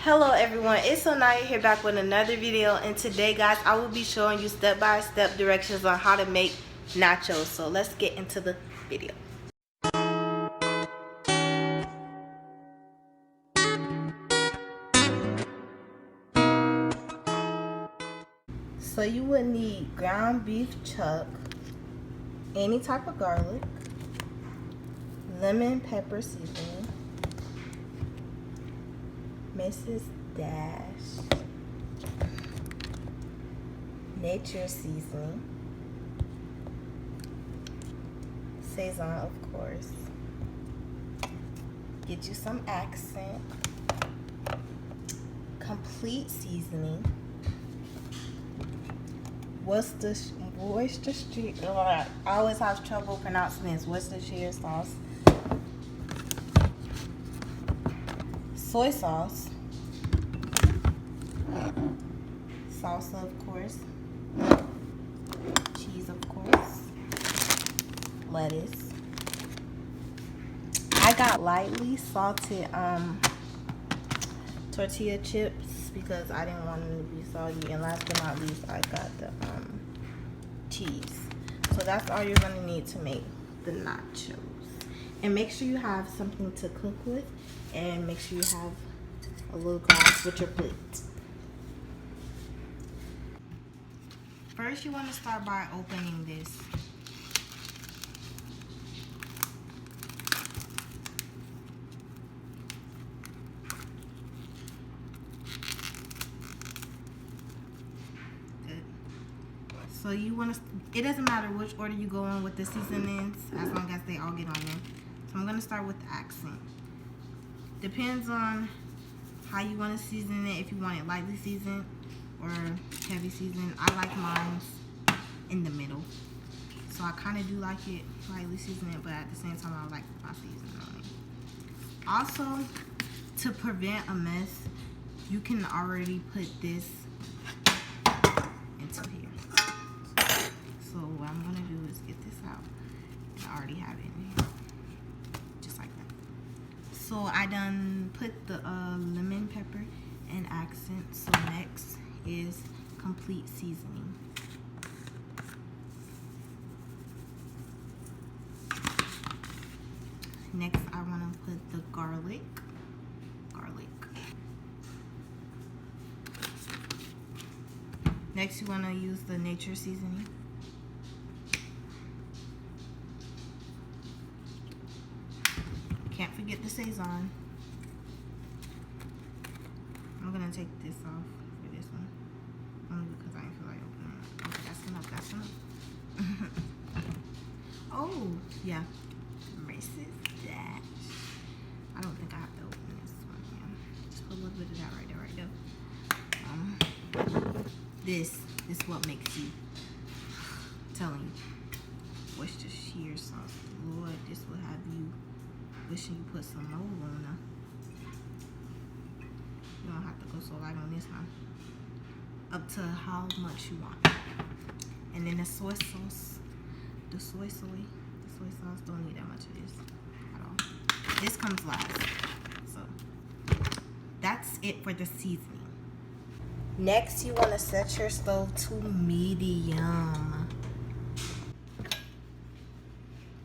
Hello everyone, it's Nyiah here back with another video, and today guys I will be showing you step-by-step directions on how to make nachos. So let's get into the video. So you would need ground beef chuck, any type of garlic, lemon pepper seasoning, Mrs. Dash, nature seasoning, Sazon of course, get you some accent, complete seasoning, Worcestershire, I always have trouble pronouncing this, Worcestershire sauce, soy sauce, salsa of course, cheese of course, lettuce. I got lightly salted tortilla chips because I didn't want them to be salty, and last but not least I got the cheese. So that's all you're gonna need to make the nachos. And make sure you have something to cook with, and make sure you have a little glass with your plate. First you want to start by opening this. So you want to, it doesn't matter which order you go in with the seasonings as long as they all get on there. So I'm going to start with the accent. Depends on how you want to season it, if you want it lightly seasoned or heavy seasoned. I like mine in the middle. So I kind of do like it lightly seasoned, but at the same time I like my seasoning on it. Also, to prevent a mess, you can already put this into here. So what I'm gonna do is get this out. I already have it in here, just like that. So I done put the lemon pepper and accent. So next is complete seasoning. Next I want to put the garlic. Next you want to use the nature seasoning. Can't forget the Sazon. I'm gonna take this off for this one, only because I didn't feel like opening it. Okay, that's enough. Oh yeah, Mrs. Dash. I don't think I have to open this one. Yeah, just put a little bit of that right there. This is what makes you, I'm telling you, Worcestershire sauce. Lord, this will have you wishing you put some more on there. You don't have to go so light on this one. Up to how much you want. And then the soy sauce. The soy sauce don't need that much of this at all. This comes last. So that's it for the seasoning. Next you want to set your stove to medium.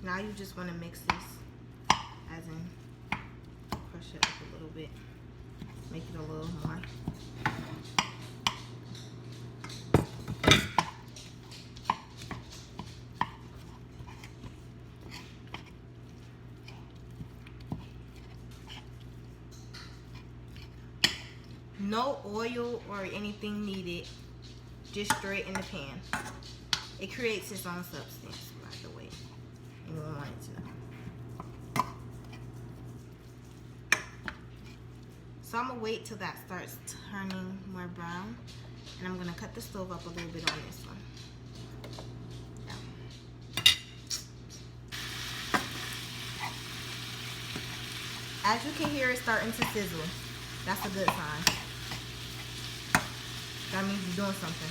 Now you just want to mix this, as in crush it up a little bit, make it a little more. No oil or anything needed, just straight in the pan. It creates its own substance, by the way. You won't want it to know. So I'm gonna wait till that starts turning more brown, and I'm gonna cut the stove up a little bit on this one. As you can hear, it's starting to sizzle. That's a good sign. That means you're doing something.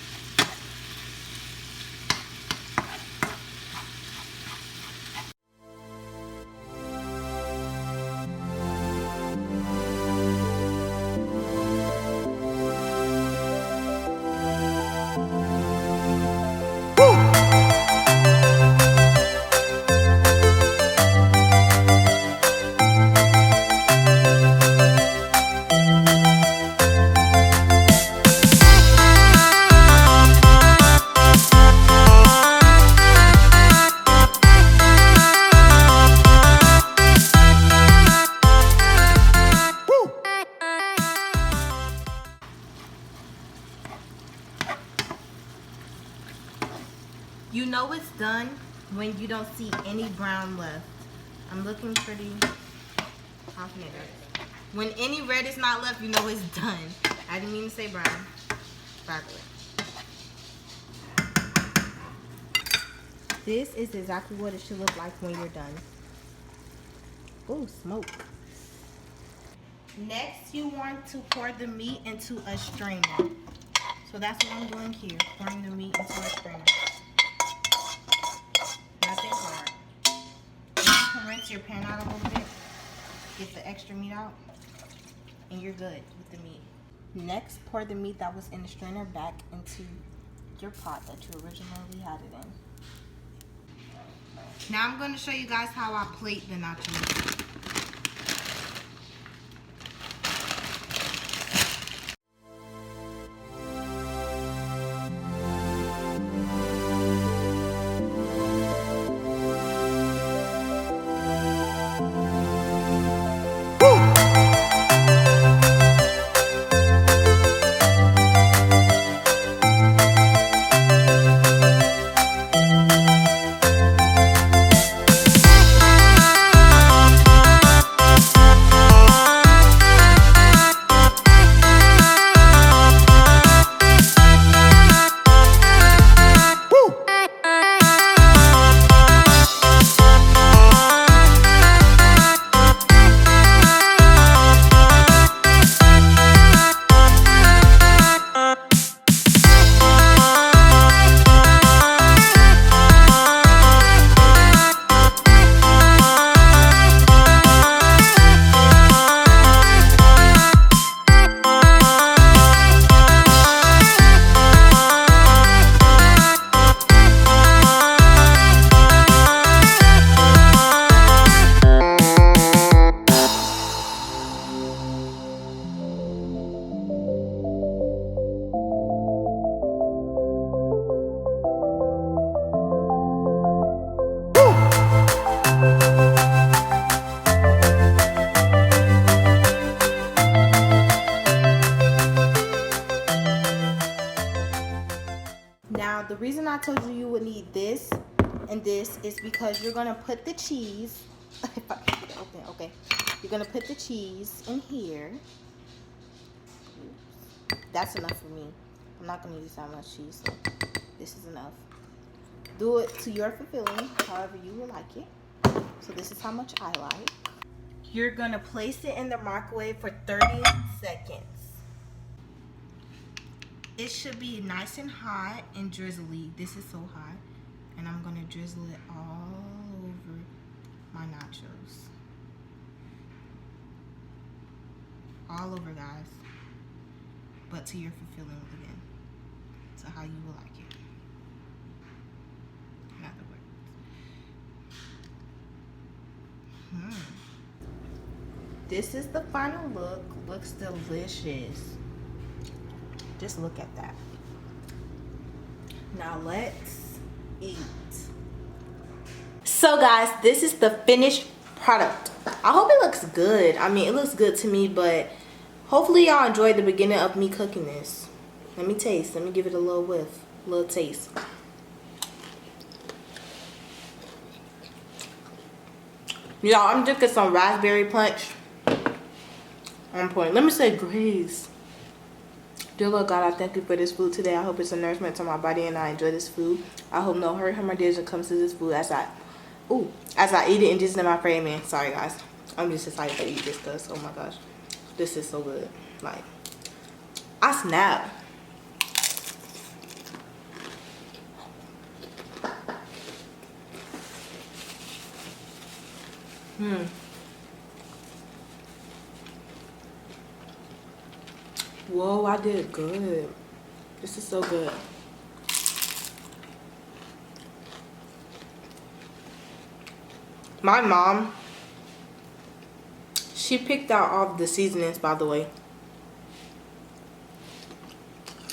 You know it's done when you don't see any brown left. I'm looking pretty confident. When any red is not left, you know it's done. I didn't mean to say brown, by the way. This is exactly what it should look like when you're done. Oh, smoke. Next, you want to pour the meat into a strainer. So that's what I'm doing here, pouring the meat into a strainer. Nothing hard. You can rinse your pan out a little bit, get the extra meat out, and you're good with the meat. Next, pour the meat that was in the strainer back into your pot that you originally had it in. Now I'm going to show you guys how I plate the nachos. Now, the reason I told you you would need this and this is because you're gonna put the cheese. If I can get it open, okay. You're gonna put the cheese in here. That's enough for me. I'm not gonna use that much cheese, so this is enough. Do it to your fulfilling, however you would like it. So this is how much I like. You're gonna place it in the microwave for 30 seconds. It should be nice and hot and drizzly. This is so hot. And I'm gonna drizzle it all over my nachos. All over, guys. But to your fulfilling again. To how you will like it. In other words. This is the final look. Looks delicious. Just look at that. Now let's eat. So guys, this is the finished product. I hope it looks good. I mean, it looks good to me, but hopefully y'all enjoyed the beginning of me cooking this. Let me taste. Let me give it a little whiff, a little taste. Y'all, I'm drinking some raspberry punch. On point. Let me say grace. Dear Lord God, I thank you for this food today. I hope it's a nourishment to my body and I enjoy this food. I hope no hurt, harm, or danger comes to this food as I eat it in Jesus' name I pray, amen. Sorry guys. I'm just excited to eat this because, oh my gosh, this is so good. Like, I snap. Whoa, I did good. This is so good. My mom, she picked out all the seasonings, by the way.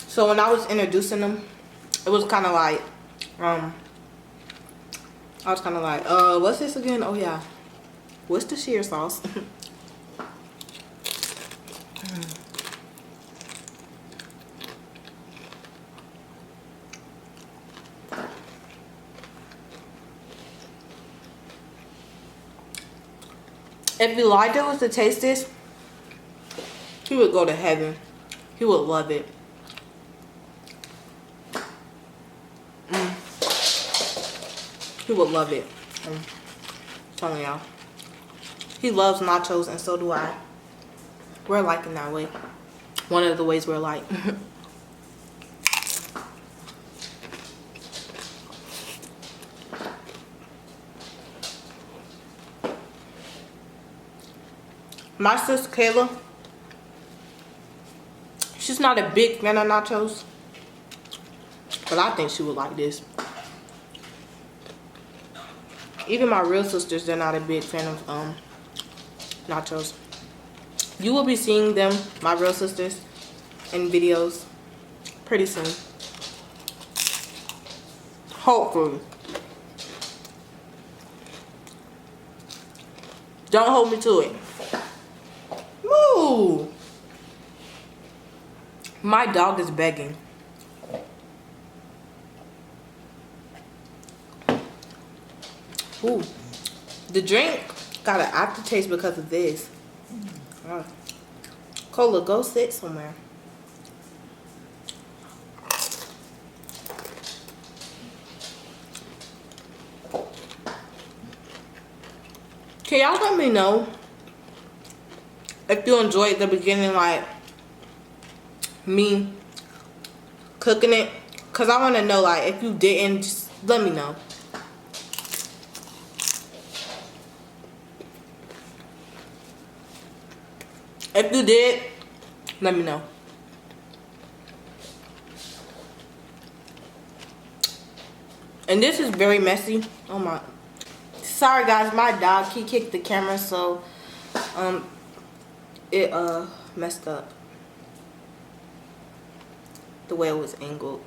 So when I was introducing them, it was kind of like, I was kind of like, what's this again? Oh yeah, Worcestershire sauce. If Elijah was to taste this, he would go to heaven. He would love it. He would love it. I'm telling y'all. He loves nachos, and so do I. We're alike in that way. One of the ways we're alike. My sister Kayla, she's not a big fan of nachos, but I think she would like this. Even my real sisters, they're not a big fan of nachos. You will be seeing them, my real sisters, in videos pretty soon. Hopefully. Don't hold me to it. Moo! My dog is begging. Ooh. The drink got an aftertaste because of this. Cola, go sit somewhere. Can y'all let me know if you enjoyed the beginning, like me cooking it? Cause I want to know, like, if you didn't, just let me know. If you did, let me know. And this is very messy. Oh my. Sorry guys, my dog, he kicked the camera, so it messed up the way it was angled.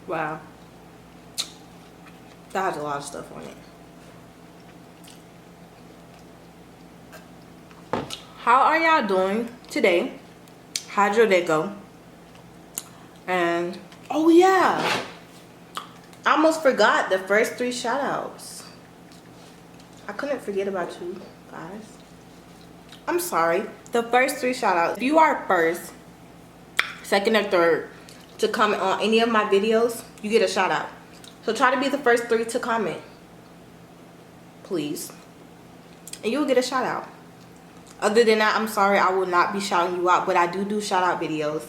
Wow, that has a lot of stuff on it. How are y'all doing today? How'd your day go? And oh yeah, I almost forgot the first 3 shout outs. I couldn't forget about you guys. I'm sorry. The first 3 shout outs. If you are first, second, or third to comment on any of my videos, you get a shout out. So try to be the first 3 to comment, please, and you'll get a shout out. Other than that, I'm sorry, I will not be shouting you out, but I do shout out videos.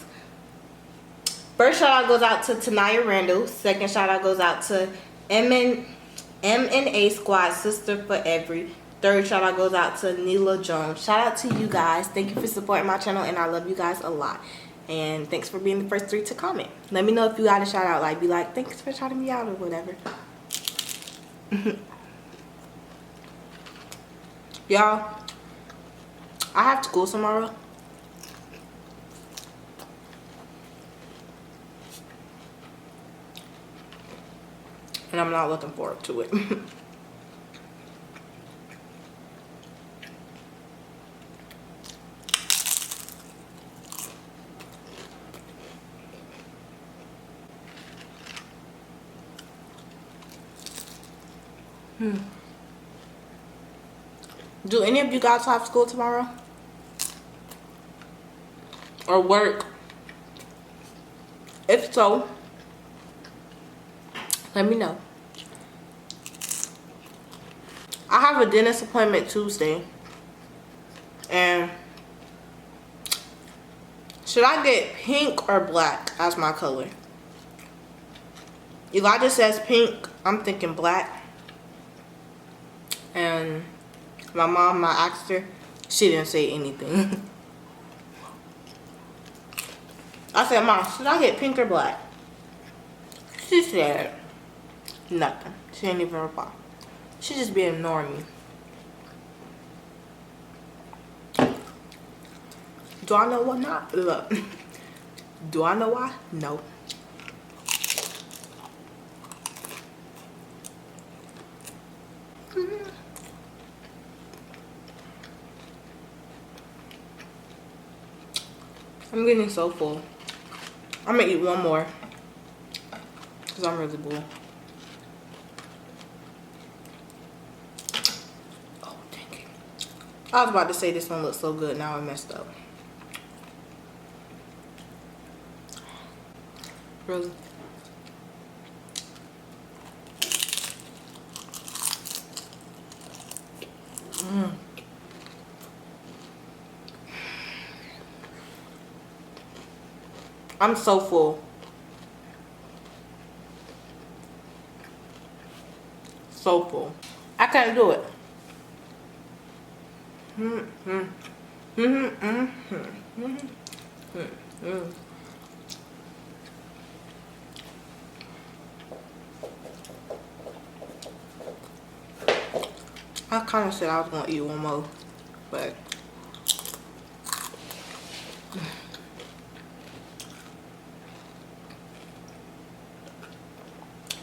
First shout out goes out to Nyiah Randall. Second shout out goes out to MNA Squad Sister for Every. Third shout out goes out to Neela Jones. Shout out to you guys. Thank you for supporting my channel, and I love you guys a lot. And thanks for being the first 3 to comment. Let me know if you got a shout out. Like, be like, thanks for shouting me out or whatever. Y'all, I have school tomorrow. And I'm not looking forward to it. Do any of you guys have school tomorrow? Or work? If so, let me know. I have a dentist appointment Tuesday. And should I get pink or black as my color? Elijah says pink. I'm thinking black. And my mom, I asked her, she didn't say anything. I said, Mom, should I get pink or black? She said nothing. She didn't even reply. She just be ignoring me. Do I know what not? Look. Do I know why? No. I'm getting so full. I'm gonna eat one more because I'm really full. Oh, dang it. I was about to say this one looks so good. Now I messed up. Really? I'm so full. So full. I can't do it. I kind of said I was gonna eat one more, but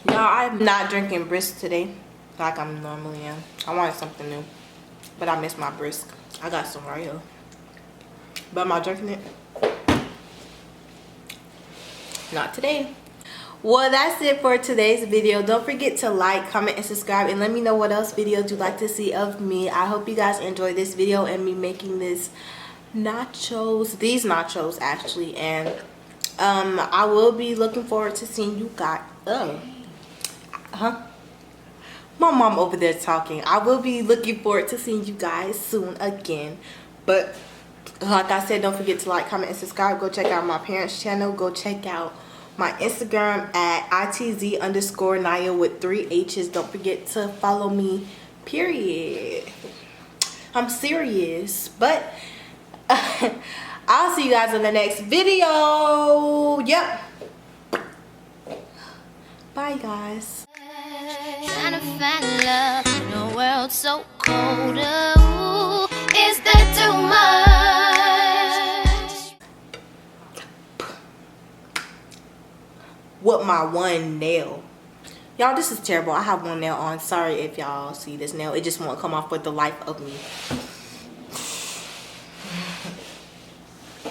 y'all, I'm not drinking brisk today like I normally am. I wanted something new, but I missed my brisk. I got some right here, but am I drinking it? Not today. Well, that's it for today's video. Don't forget to like, comment, and subscribe, and let me know what else videos you'd like to see of me. I hope you guys enjoyed this video and me making these nachos actually, and I will be looking forward to seeing you guys. My mom over there talking. I will be looking forward to seeing you guys soon again. But like I said, don't forget to like, comment, and subscribe. Go check out my parents' channel. Go check out my Instagram at ITZ_Nyiah with 3 H's. Don't forget to follow me, period. I'm serious. But I'll see you guys in the next video. Yep. Bye, guys. Trying to find love in a world so cold. Ooh, is that too much? With my one nail. Y'all, this is terrible. I have one nail on. Sorry if y'all see this nail. It just won't come off with the life of me.